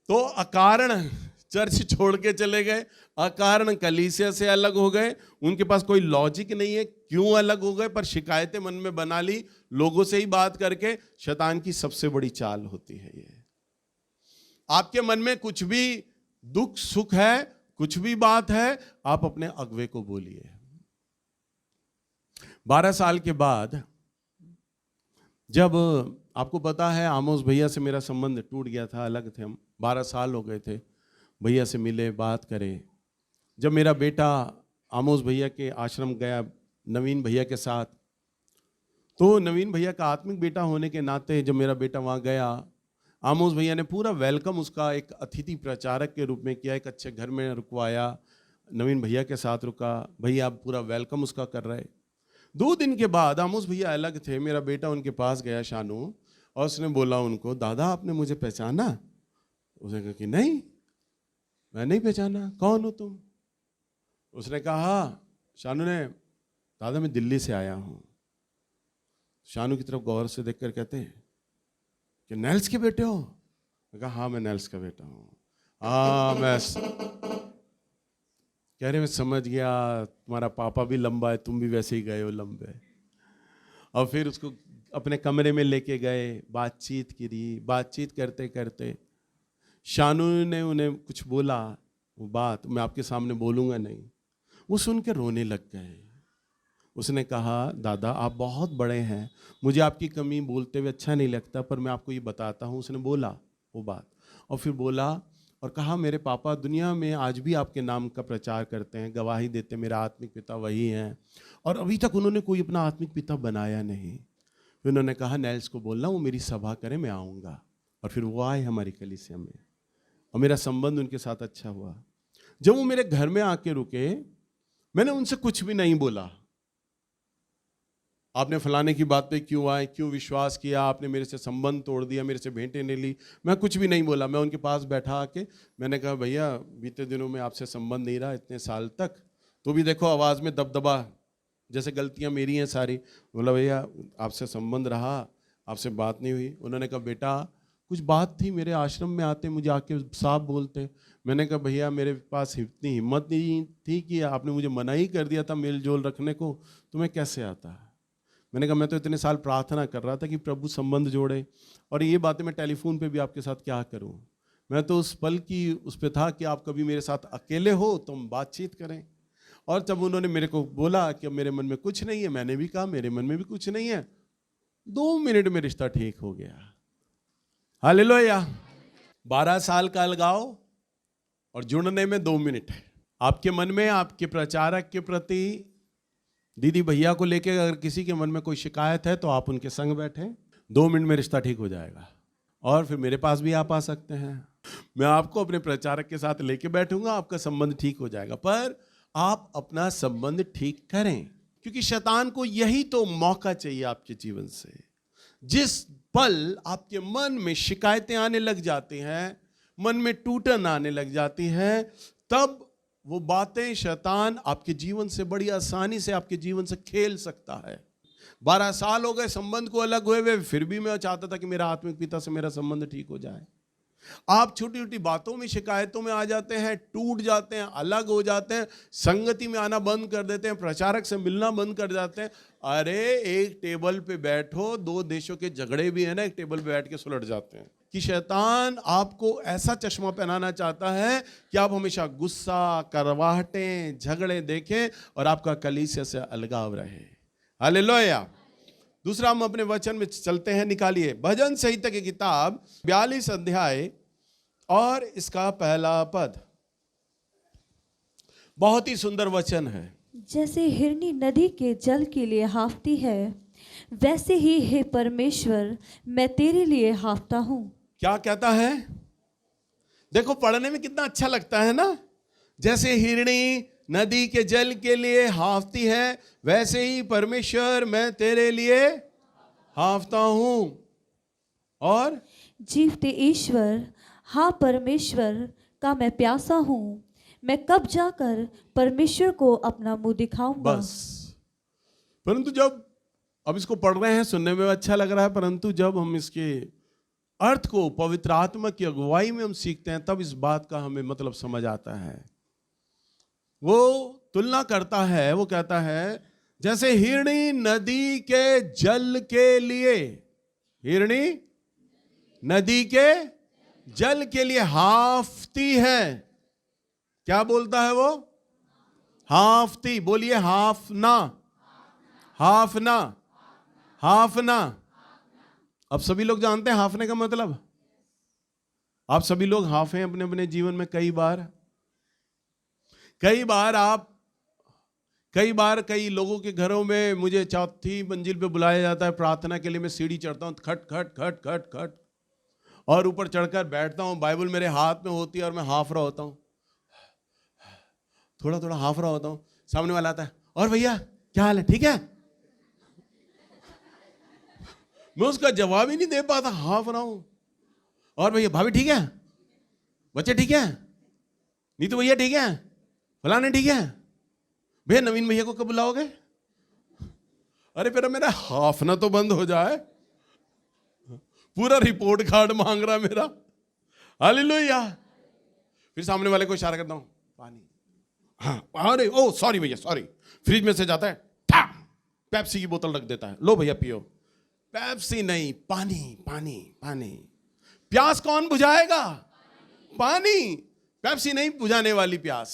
तो अकारण चर्च छोड़ के चले गए, अकारण कलीसिया से अलग हो गए। उनके पास कोई लॉजिक नहीं है क्यों अलग हो गए, पर शिकायतें मन में बना ली लोगों से ही बात करके। शैतान की सबसे बड़ी चाल होती है ये। आपके मन में कुछ भी दुख सुख है, कुछ भी बात है, आप अपने अगुवे को बोलिए। 12 साल के बाद जब आपको पता है आमोस भैया से मेरा संबंध टूट गया था, अलग थे हम, 12 साल हो गए थे, भैया से मिले, बात करे। जब मेरा बेटा आमोस भैया के आश्रम गया नवीन भैया के साथ, तो नवीन भैया का आत्मिक बेटा होने के नाते जब मेरा बेटा वहाँ गया, आमोस भैया ने पूरा वेलकम उसका एक अतिथि प्रचारक के रूप में किया, एक अच्छे घर में रुकवाया, नवीन भैया के साथ रुका, भैया पूरा वेलकम उसका कर रहे। 2 दिन के बाद आमोस भैया अलग थे, मेरा बेटा उनके पास गया शानू, और उसने बोला उनको, दादा आपने मुझे पहचाना? उसने कहा कि नहीं, मैं नहीं पहचाना, कौन हो तुम? उसने कहा, शानू ने, दादा मैं दिल्ली से आया हूँ। शानू की तरफ गौर से देखकर कहते कि नेल्स के बेटे हो? मैं कहा हाँ मैं नेल्स का बेटा हूँ। हाँ कह रहे मैं समझ गया, तुम्हारा पापा भी लंबा है, तुम भी वैसे ही गए हो लंबे। और फिर उसको अपने कमरे में लेके गए, बातचीत करी, बातचीत करते करते शानू ने उन्हें कुछ बोला, वो बात मैं आपके सामने बोलूँगा नहीं, वो सुन के रोने लग गए। उसने कहा, दादा आप बहुत बड़े हैं, मुझे आपकी कमी बोलते हुए अच्छा नहीं लगता, पर मैं आपको ये बताता हूँ। उसने बोला वो बात, और फिर बोला और कहा, मेरे पापा दुनिया में आज भी आपके नाम का प्रचार करते हैं, गवाही देते हैं, मेरा आत्मिक पिता वही हैं, और अभी तक उन्होंने कोई अपना आत्मिक पिता बनाया नहीं। फिर उन्होंने कहा, नेल्स को बोलना वो मेरी सभा करे, मैं आऊँगा। और फिर वो आए हमारी कलीसिया में, और मेरा संबंध उनके साथ अच्छा हुआ। जब वो मेरे घर में आके रुके, मैंने उनसे कुछ भी नहीं बोला, आपने फलाने की बात पे क्यों आए, क्यों विश्वास किया, आपने मेरे से संबंध तोड़ दिया, मेरे से भेंटें नहीं ली, मैं कुछ भी नहीं बोला। मैं उनके पास बैठा आके मैंने कहा, भैया बीते दिनों में आपसे संबंध नहीं रहा इतने साल तक, तो भी देखो आवाज़ में दबदबा, जैसे गलतियां मेरी हैं सारी। बोला भैया आपसे संबंध रहा, आपसे बात नहीं हुई। उन्होंने कहा, बेटा कुछ बात थी, मेरे आश्रम में आते मुझे आके साफ बोलते। मैंने कहा, भैया मेरे पास इतनी हिम्मत नहीं थी कि आपने मुझे मना ही कर दिया था मेल जोल रखने को, तो मैं कैसे आता। मैंने कहा, मैं तो इतने साल प्रार्थना कर रहा था कि प्रभु संबंध जोड़े, और ये बातें मैं टेलीफोन पे भी आपके साथ क्या करूं। मैं तो उस पल की उस पे था कि आप कभी मेरे साथ अकेले हो तो हम बातचीत करें। और जब उन्होंने मेरे को बोला कि मेरे मन में कुछ नहीं है, मैंने भी कहा मेरे मन में भी कुछ नहीं है, 2 मिनट में रिश्ता ठीक हो गया। हालेलुया। 12 साल का अलगाव और जुड़ने में 2 मिनट है। आपके मन में आपके प्रचारक के प्रति, दीदी भैया को लेके अगर किसी के मन में कोई शिकायत है तो आप उनके संग बैठें, 2 मिनट में रिश्ता ठीक हो जाएगा। और फिर मेरे पास भी आप आ सकते हैं, मैं आपको अपने प्रचारक के साथ लेके बैठूंगा, आपका संबंध ठीक हो जाएगा। पर आप अपना संबंध ठीक करें, क्योंकि शैतान को यही तो मौका चाहिए आपके जीवन से। जिस पल आपके मन में शिकायतें आने लग जाती हैं, मन में टूटन आने लग जाती है, तब वो बातें शैतान आपके जीवन से बड़ी आसानी से आपके जीवन से खेल सकता है। 12 साल हो गए संबंध को अलग हुए हुए, फिर भी मैं चाहता था कि मेरा आत्मिक पिता से मेरा संबंध ठीक हो जाए। आप छोटी छोटी बातों में शिकायतों में आ जाते हैं, टूट जाते हैं, अलग हो जाते हैं, संगति में आना बंद कर देते हैं, प्रचारक से मिलना बंद कर जाते हैं। अरे एक टेबल पे बैठो, 2 देशों के झगड़े भी है ना, एक टेबल पे बैठ के सुलट जाते हैं। कि शैतान आपको ऐसा चश्मा पहनाना चाहता है कि आप हमेशा गुस्सा, करवाहटें, झगड़े देखें और आपका कलीसिया से अलगाव रहे। हालेलुया। दूसरा हम अपने वचन में चलते हैं, निकालिए भजन संहिता की किताब 42 अध्याय और इसका पहला पद। बहुत ही सुंदर वचन है। जैसे हिरनी नदी के जल के लिए हाफती है, वैसे ही हे परमेश्वर मैं तेरे लिए हाफता हूँ। क्या कहता है? देखो पढ़ने में कितना अच्छा लगता है ना। जैसे हिरनी नदी के जल के लिए हाफती है, वैसे ही परमेश्वर मैं तेरे लिए हाफता हूं। और जीवते ईश्वर, हाँ परमेश्वर का मैं प्यासा हूँ, मैं कब जाकर परमेश्वर को अपना मुंह दिखाऊंगा। बस। परंतु जब अब इसको पढ़ रहे हैं, सुनने में अच्छा लग रहा है, परंतु जब हम इसके अर्थ को पवित्र आत्मा की अगुवाई में हम सीखते हैं, तब इस बात का हमें मतलब समझ आता है। वो तुलना करता है, वो कहता है जैसे हिरनी नदी के जल के लिए, हिरनी नदी के जल के लिए हाफती है, क्या बोलता है वो? हाफती, बोलिए हाफ ना, हाफ ना, हाफ ना। अब सभी लोग जानते हैं हाफने का मतलब। आप सभी लोग हाफे अपने अपने जीवन में कई बार कई लोगों के घरों में मुझे चौथी मंजिल पे बुलाया जाता है प्रार्थना के लिए। मैं सीढ़ी चढ़ता हूँ, खट खट खट खट खट, और ऊपर चढ़कर बैठता हूँ, बाइबल मेरे हाथ में होती है और मैं हाफ रहा होता हूँ, थोड़ा थोड़ा हाफ रहा होता हूँ। सामने वाला आता है, और भैया क्या हाल है, ठीक है? मैं उसका जवाब ही नहीं दे पाता, हाफ रहा हूं। और भैया, भाभी ठीक है, बच्चे ठीक है, नीतू भैया ठीक है, फलाने ठीक है, भैया नवीन भैया को कब बुलाओगे? अरे फिर मेरा हाफना तो बंद हो जाए, पूरा रिपोर्ट कार्ड मांग रहा मेरा। हालेलुया। फिर सामने वाले को इशारा करता हूं, पानी। हाँ, अरे ओ सॉरी भैया सॉरी। फ्रिज में से जाता है, पेप्सी की बोतल रख देता है, लो भैया पियो। पेप्सी नहीं, पानी पानी पानी। प्यास कौन बुझाएगा? पानी। पेप्सी नहीं बुझाने वाली प्यास।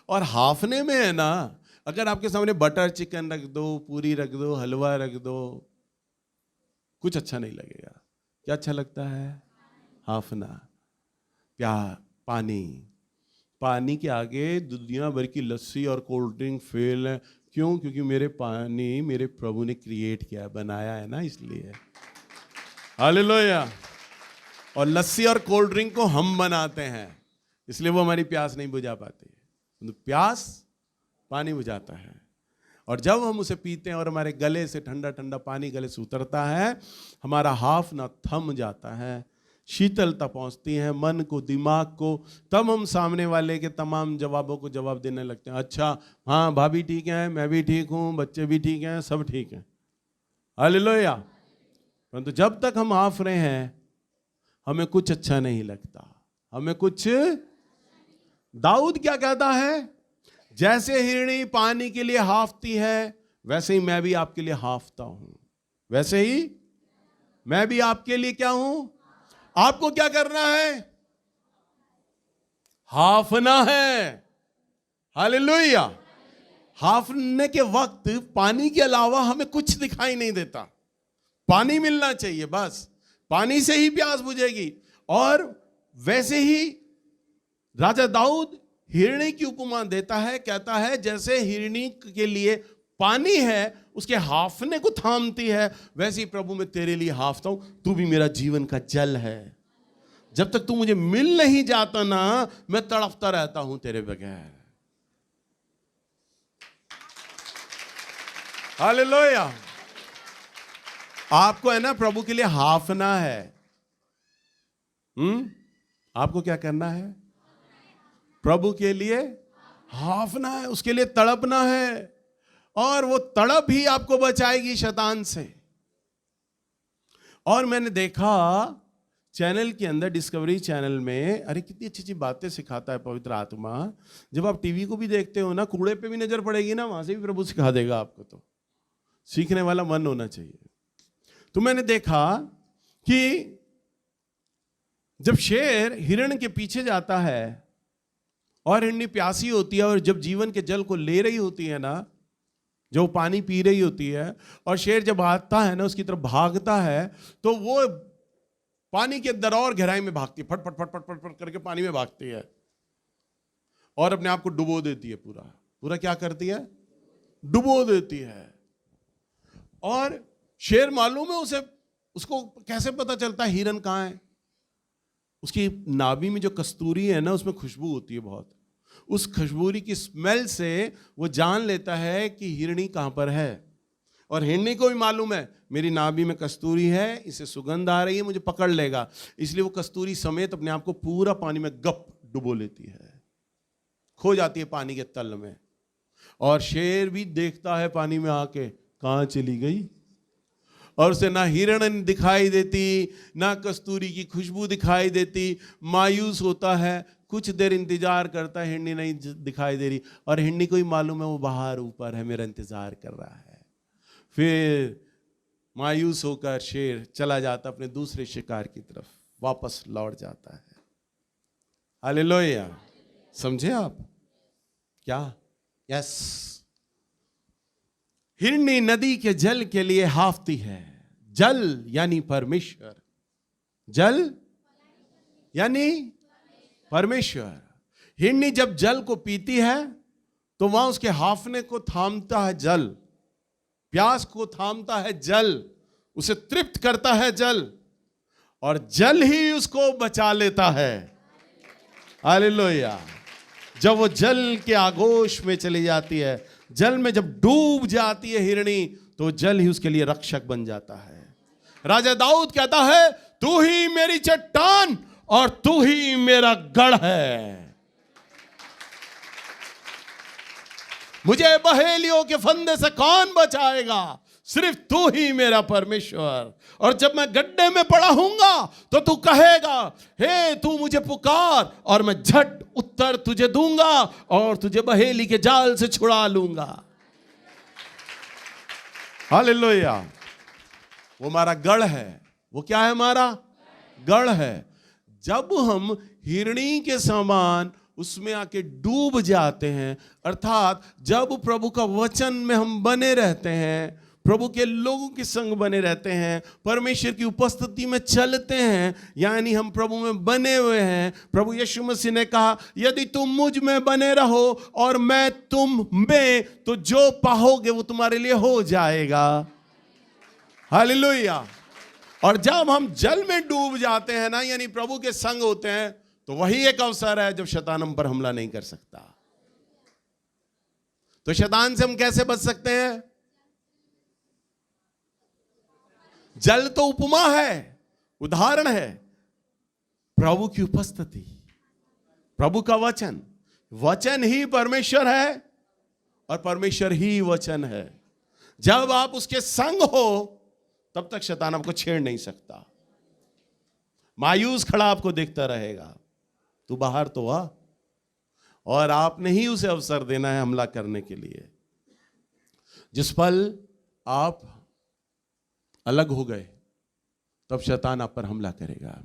और हाफने में है ना, अगर आपके सामने बटर चिकन रख दो, पूरी रख दो, हलवा रख दो, कुछ अच्छा नहीं लगेगा। क्या अच्छा लगता है? हाफना। प्यार, पानी। पानी के आगे दुनिया भर की लस्सी और कोल्ड ड्रिंक फेल है। क्यों? क्योंकि पानी मेरे प्रभु ने क्रिएट किया है, बनाया है ना, इसलिए। हालेलुया। और लस्सी और कोल्ड ड्रिंक को हम बनाते हैं, इसलिए वो हमारी प्यास नहीं बुझा पाती। तो प्यास पानी बुझाता है। और जब हम उसे पीते हैं और हमारे गले से ठंडा ठंडा पानी गले से उतरता है, हमारा हाफ ना थम जाता है, शीतलता पहुंचती है मन को, दिमाग को। तब हम सामने वाले के तमाम जवाबों को जवाब देने लगते हैं। अच्छा, हाँ भाभी ठीक है, मैं भी ठीक हूँ, बच्चे भी ठीक हैं, सब ठीक हैं। हालेलुया। परंतु जब तक हम हाफ रहे हैं, हमें कुछ अच्छा नहीं लगता, हमें कुछ। दाऊद क्या कहता है? जैसे हिरणी पानी के लिए हाफती है, वैसे ही मैं भी आपके लिए हाफता हूं। वैसे ही मैं भी आपके लिए क्या हूं? आपको क्या करना है? हाफना है। हालेलुया। हाफने के वक्त पानी के अलावा हमें कुछ दिखाई नहीं देता। पानी मिलना चाहिए, बस पानी से ही प्यास बुझेगी। और वैसे ही राजा दाऊद हिरणी की उपमा देता है, कहता है जैसे हिरणी के लिए पानी है उसके हाफने को थामती है, वैसे ही प्रभु मैं तेरे लिए हाफता हूं। तू भी मेरा जीवन का जल है। जब तक तू मुझे मिल नहीं जाता ना, मैं तड़पता रहता हूं तेरे बगैर। हालेलुया। आपको है ना प्रभु के लिए हाफना है। आपको क्या करना है? प्रभु के लिए हाफना है, उसके लिए तड़पना है। और वो तड़प ही आपको बचाएगी शैतान से। और मैंने देखा चैनल के अंदर, डिस्कवरी चैनल में, अरे कितनी अच्छी अच्छी बातें सिखाता है पवित्र आत्मा। जब आप टीवी को भी देखते हो ना, कूड़े पे भी नजर पड़ेगी ना, वहां से भी प्रभु सिखा देगा आपको। तो सीखने वाला मन होना चाहिए। तो मैंने देखा कि जब शेर हिरण के पीछे जाता है और हिरनी प्यासी होती है, और जब जीवन के जल को ले रही होती है ना, जो पानी पी रही होती है, और शेर जब आता है ना उसकी तरफ भागता है, तो वो पानी के अंदर और गहराई में भागती है, फट फट फट फट फट फट करके पानी में भागती है और अपने आप को डुबो देती है। पूरा पूरा क्या करती है? डुबो देती है। और शेर मालूम है उसे, उसको कैसे पता चलता है हिरन कहाँ है? उसकी नाभि में जो कस्तूरी है ना, उसमें खुशबू होती है बहुत। उस खुशबूरी की स्मेल से वो जान लेता है कि हिरणी कहां पर है। और हिरणी को भी मालूम है मेरी नाभि में कस्तूरी है, इसे सुगंध आ रही है, मुझे पकड़ लेगा। इसलिए वो कस्तूरी समेत अपने आप को पूरा पानी में गप डुबो लेती है, खो जाती है पानी के तल में। और शेर भी देखता है पानी में आके, कहां चली गई। और उसे ना हिरण दिखाई देती, ना कस्तूरी की खुशबू दिखाई देती। मायूस होता है, कुछ देर इंतजार करता है, हिरनी नहीं दिखाई दे रही। और हिरनी को ही मालूम है वो बाहर ऊपर है, मेरा इंतजार कर रहा है। फिर मायूस होकर शेर चला जाता अपने दूसरे शिकार की तरफ, वापस लौट जाता है। हालेलुया। समझे आप क्या? यस। हिरनी नदी के जल के लिए हाफती है। जल यानी परमेश्वर, जल यानी परमेश्वर। हिरनी जब जल को पीती है तो वहां उसके हाफने को थामता है जल, प्यास को थामता है जल, उसे तृप्त करता है जल, और जल ही उसको बचा लेता है। हालेलुया। जब वो जल के आगोश में चली जाती है, जल में जब डूब जाती है हिरणी, तो जल ही उसके लिए रक्षक बन जाता है। राजा दाऊद कहता है, तू ही मेरी चट्टान और तू ही मेरा गढ़ है, मुझे बहेलियों के फंदे से कौन बचाएगा, सिर्फ तू ही मेरा परमेश्वर। और जब मैं गड्ढे में पड़ा हूंगा तो तू कहेगा, हे तू मुझे पुकार और मैं झट उत्तर तुझे दूंगा और तुझे बहेली के जाल से छुड़ा लूंगा। हालेलुया। वो हमारा गढ़ है। वो क्या है? हमारा गढ़ है। जब हम हिरणी के समान उसमें आके डूब जाते हैं, अर्थात जब प्रभु का वचन में हम बने रहते हैं, प्रभु के लोगों के संग बने रहते हैं, परमेश्वर की उपस्थिति में चलते हैं, यानी हम प्रभु में बने हुए हैं। प्रभु यीशु मसीह ने कहा, यदि तुम मुझ में बने रहो और मैं तुम में, तो जो पाओगे वो तुम्हारे लिए हो जाएगा। हालेलुया। और जब हम जल में डूब जाते हैं ना, यानी प्रभु के संग होते हैं, तो वही एक अवसर है जब शैतान हम पर हमला नहीं कर सकता। तो शैतान से हम कैसे बच सकते हैं? जल तो उपमा है, उदाहरण है। प्रभु की उपस्थिति, प्रभु का वचन, वचन ही परमेश्वर है और परमेश्वर ही वचन है। जब आप उसके संग हो तब तक शैतान आपको छेड़ नहीं सकता। मायूस खड़ा आपको देखता रहेगा, तू बाहर तो आ, और आपने ही उसे अवसर देना है हमला करने के लिए। जिस पल आप अलग हो गए तब शैतान आप पर हमला करेगा।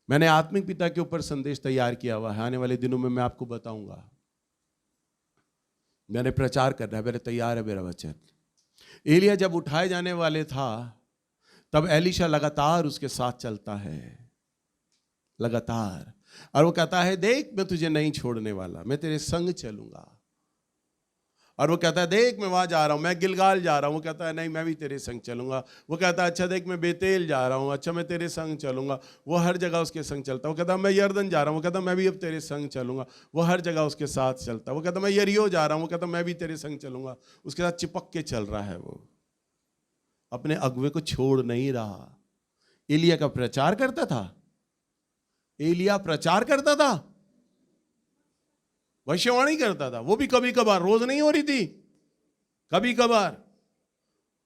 मैंने आत्मिक पिता के ऊपर संदेश तैयार किया हुआ है, आने वाले दिनों में मैं आपको बताऊंगा। मैंने प्रचार करना है, मेरे तैयार है मेरा वचन। एलिया जब उठाए जाने वाले था तब एलीशा लगातार उसके साथ चलता है, लगातार, और वो कहता है, देख मैं तुझे नहीं छोड़ने वाला, मैं तेरे संग चलूंगा। और वो कहता है, देख मैं वहां जा रहा हूं, मैं गिलगाल जा रहा हूं। वो कहता है, नहीं मैं भी तेरे संग चलूंगा। वो कहता है, अच्छा देख मैं बेतेल जा रहा हूं, अच्छा मैं तेरे संग चलूंगा। वो हर जगह उसके संग चलता। वो कहता है, मैं यरदन जा रहा हूं। वो कहता है, मैं भी अब तेरे संग चलूंगा। वो हर जगह उसके साथ चलता। वो कहता है, मैं यरीहो जा रहा हूं। वो कहता है, मैं भी तेरे संग चलूंगा। उसके साथ चिपक के चल रहा है। वो अपने अगुवे को छोड़ नहीं रहा। एलिया का प्रचार करता था, एलिया प्रचार करता था, भविष्यवाणी करता था। वो भी कभी कभार, रोज नहीं हो रही थी, कभी कभार।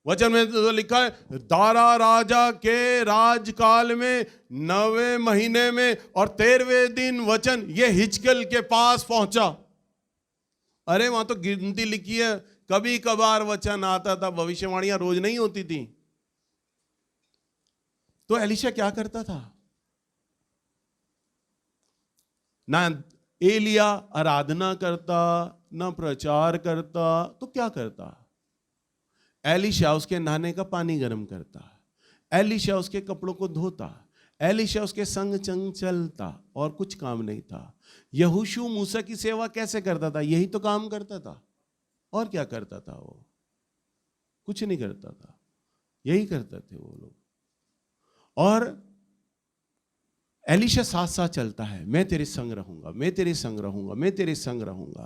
वचन में तो लिखा है, दारा राजा के राजकाल में 9वें महीने में और 13वें दिन वचन ये हिजकिय्याह के पास पहुंचा। अरे वहां तो गिनती लिखी है, कभी कभार वचन आता था, भविष्यवाणियां रोज नहीं होती थी। तो एलीशा क्या करता था? ना एलिया आराधना करता, ना प्रचार करता, तो क्या करता? एलीशा उसके नहाने का पानी गर्म करता, एलीशा उसके कपड़ों को धोता, एलीशा उसके संग चंग चलता, और कुछ काम नहीं था। यहोशू मूसा की सेवा कैसे करता था? यही तो काम करता था। और क्या करता था? वो कुछ नहीं करता था, यही करते थे वो लोग। और एलीशा साथ साथ चलता है, मैं तेरे संग रहूंगा, मैं तेरे संग रहूंगा, मैं तेरे संग रहूंगा।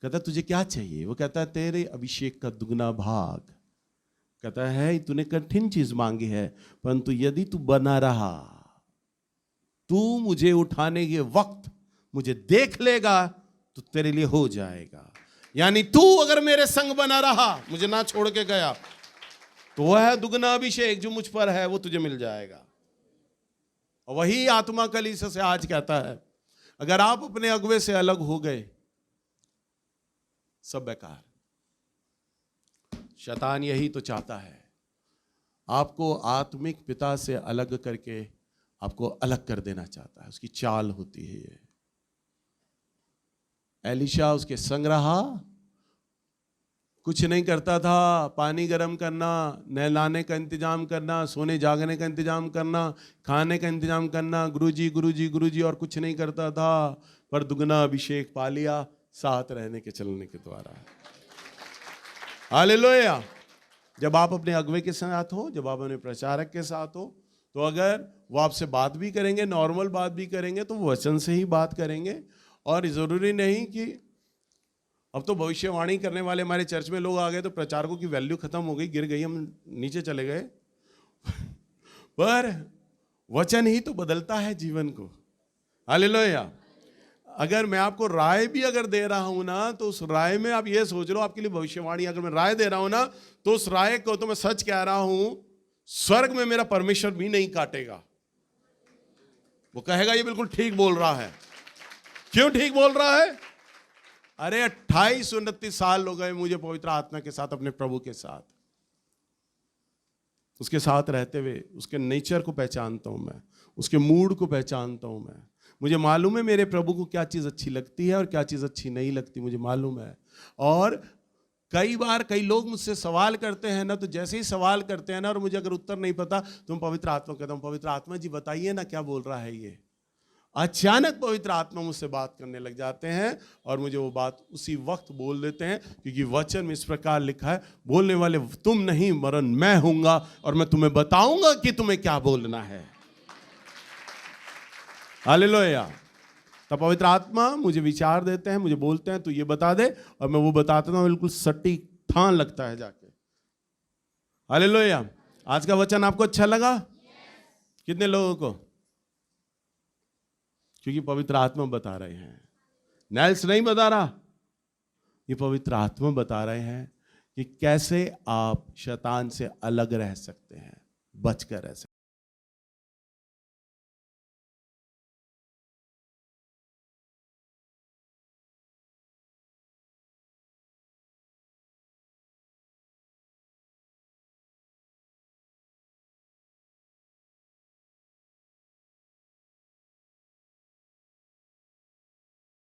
कहता तुझे क्या चाहिए? वो कहता है, तेरे अभिषेक का दुगना भाग। कहता है, तूने कठिन चीज मांगी है, परंतु यदि तू बना रहा, तू मुझे उठाने के वक्त मुझे देख लेगा, तो तेरे लिए हो जाएगा। यानी तू अगर मेरे संग बना रहा, मुझे ना छोड़ के गया, तो वह है दुगना अभिषेक जो मुझ पर है, वो तुझे मिल जाएगा। और वही आत्मा कलीसिया से आज कहता है, अगर आप अपने अगुवे से अलग हो गए, सब बेकार। शैतान यही तो चाहता है, आपको आत्मिक पिता से अलग करके आपको अलग कर देना चाहता है। उसकी चाल होती है ये। एलीशा उसके संग रहा, कुछ नहीं करता था। पानी गर्म करना, नहलाने का इंतजाम करना, सोने जागने का इंतजाम करना, खाने का इंतजाम करना, गुरुजी गुरुजी गुरुजी, और कुछ नहीं करता था। पर दुगना अभिषेक पा लिया साथ रहने के चलने के द्वारा। हालेलुया। जब आप अपने अगुवे के साथ हो, जब आप अपने प्रचारक के साथ हो, तो अगर वो आपसे बात भी करेंगे, नॉर्मल बात भी करेंगे, तो वो वचन से ही बात करेंगे। और ज़रूरी नहीं कि अब तो भविष्यवाणी करने वाले हमारे चर्च में लोग आ गए तो प्रचारकों की वैल्यू खत्म हो गई, गिर गई, हम नीचे चले गए। पर वचन ही तो बदलता है जीवन को। हालेलुया। अगर मैं आपको राय भी अगर दे रहा हूं ना, तो उस राय में आप ये सोच लो, आपके लिए भविष्यवाणी अगर मैं राय दे रहा हूं ना, तो उस राय को तो मैं सच कह रहा हूं, स्वर्ग में मेरा परमेश्वर भी नहीं काटेगा। वो कहेगा ये बिल्कुल ठीक बोल रहा है। क्यों ठीक बोल रहा है? अरे 28-29 साल हो गए मुझे पवित्र आत्मा के साथ, अपने प्रभु के साथ, उसके साथ रहते हुए उसके नेचर को पहचानता हूं मैं, उसके मूड को पहचानता हूं मैं। मुझे मालूम है मेरे प्रभु को क्या चीज़ अच्छी लगती है और क्या चीज़ अच्छी नहीं लगती, मुझे मालूम है। और कई बार कई लोग मुझसे सवाल करते हैं ना, तो जैसे ही सवाल करते हैं ना और मुझे अगर उत्तर नहीं पता, तो मैं पवित्र आत्मा कहता हूँ, पवित्र आत्मा जी बताइए ना क्या बोल रहा है ये। अचानक पवित्र आत्मा मुझसे बात करने लग जाते हैं और मुझे वो बात उसी वक्त बोल देते हैं, क्योंकि वचन में इस प्रकार लिखा है, बोलने वाले तुम नहीं वरन मैं हूंगा और मैं तुम्हें बताऊंगा कि तुम्हें क्या बोलना है। हालेलुया। तब पवित्र आत्मा मुझे विचार देते हैं, मुझे बोलते हैं तू ये बता दे, और मैं वो बताता हूं, बिल्कुल सटीक ठान लगता है जाके। हालेलुया। आज का वचन आपको अच्छा लगा? कितने लोगों को? क्योंकि पवित्र आत्मा बता रहे हैं, नेल्स नहीं बता रहा, ये पवित्र आत्मा बता रहे हैं कि कैसे आप शैतान से अलग रह सकते हैं, बचकर रह सकते हैं।